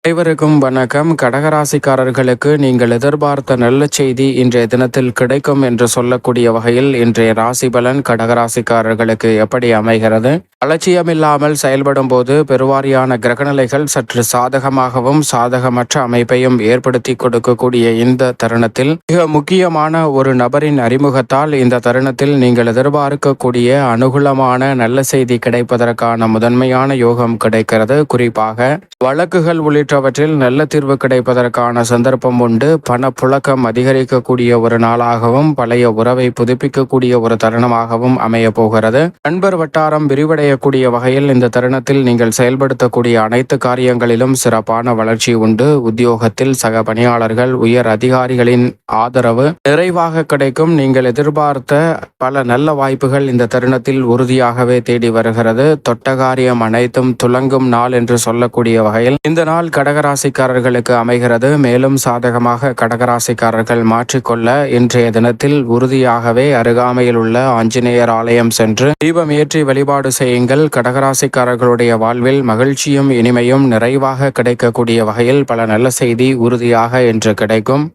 அனைவருக்கும் வணக்கம். கடகராசிக்காரர்களுக்கு நீங்கள் எதிர்பார்த்த நல்ல செய்தி இன்றைய தினத்தில் கிடைக்கும் என்று சொல்லக்கூடிய வகையில் இன்றைய ராசி பலன் கடகராசிக்காரர்களுக்கு எப்படி அமைகிறது? அலட்சியமில்லாமல் செயல்படும் போது பெருவாரியான கிரகநிலைகள் சற்று சாதகமாகவும் சாதகமற்ற அமைப்பையும் ஏற்படுத்தி கொடுக்கக்கூடிய இந்த தருணத்தில் மிக முக்கியமான ஒரு நபரின் அறிமுகத்தால் இந்த தருணத்தில் நீங்கள் எதிர்பார்க்கக்கூடிய அனுகூலமான நல்ல செய்தி கிடைப்பதற்கான முதன்மையான யோகம் கிடைக்கிறது. குறிப்பாக வழக்குகள் உள்ளிட்டவற்றில் நல்ல தீர்வு கிடைப்பதற்கான சந்தர்ப்பம் உண்டு. பணப்புழக்கம் அதிகரிக்கக்கூடிய ஒரு நாளாகவும் பழைய உறவை புதுப்பிக்கக்கூடிய ஒரு தருணமாகவும் அமைய போகிறது. நண்பர் வட்டாரம் விரிவடையக்கூடிய வகையில் இந்த தருணத்தில் நீங்கள் செயல்படுத்தக்கூடிய அனைத்து காரியங்களிலும் சிறப்பான வளர்ச்சி உண்டு. உத்தியோகத்தில் சக பணியாளர்கள் உயர் அதிகாரிகளின் ஆதரவு நிறைவாக கிடைக்கும். நீங்கள் எதிர்பார்த்த பல நல்ல வாய்ப்புகள் இந்த தருணத்தில் உறுதியாகவே தேடி வருகிறது. தொட்ட காரியம் அனைத்தும் துலங்கும் நாள் என்று சொல்லக்கூடிய வகையில் இந்த நாள் கடகராசிக்காரர்களுக்கு அமைகிறது. மேலும் சாதகமாக கடகராசிக்காரர்கள் மாற்றிக்கொள்ள இன்றைய தினத்தில் உறுதியாகவே அருகாமையில் உள்ள ஆஞ்சநேயர் ஆலயம் சென்று தீபம் ஏற்றி வழிபாடு செய்யுங்கள். கடகராசிக்காரர்களுடைய வாழ்வில் மகிழ்ச்சியும் இனிமையும் நிறைவாக கிடைக்கக்கூடிய வகையில் பல நல்ல செய்தி உறுதியாக இன்று கிடைக்கும்.